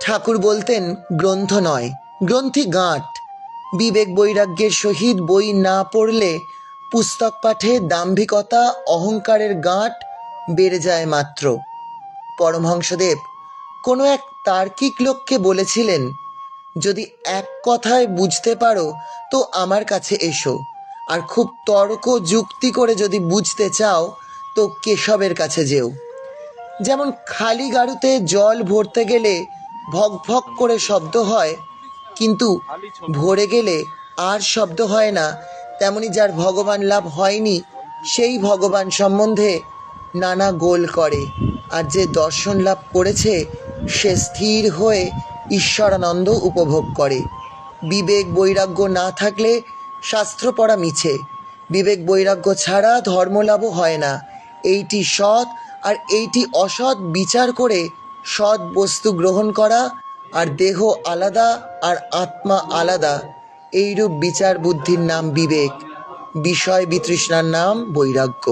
ঠাকুর বলতেন গ্রন্থ নয়, গ্রন্থি গাঁট। বিবেক বৈরাগ্যের সহিত বই না পড়লে পুস্তক পাঠে দাম্ভিকতা অহংকারের গাঁট বেড়ে যায় মাত্র। পরমহংসদেব কোনো এক তার্কিক লোককে বলেছিলেন, যদি এক কথায় বুঝতে পারো তো আমার কাছে এসো, আর খুব তর্ক যুক্তি করে যদি বুঝতে চাও তো কেশবের কাছে যেও। যেমন খালি গাড়ুতে জল ভরতে গেলে ভক ভক করে শব্দ হয়, কিন্তু ভরে গেলে আর শব্দ হয় না, তেমনি যার ভগবান লাভ হয়নি সেই ভগবান সম্বন্ধে নানা গোল করে, আর যে দর্শন লাভ করেছে সে স্থির হয়ে ঈশ্বরানন্দ উপভোগ করে। বিবেক বৈরাগ্য না থাকলে শাস্ত্র পড়া মিছে। বিবেক বৈরাগ্য ছাড়া ধর্মলাভও হয় না। এইটি সৎ আর এইটি অসৎ বিচার করে সৎ বস্তু গ্রহণ করা, আর দেহ আলাদা আর আত্মা আলাদা, এইরূপ বিচার বুদ্ধির নাম বিবেক, বিষয় বিতৃষ্ণার নাম বৈরাগ্য।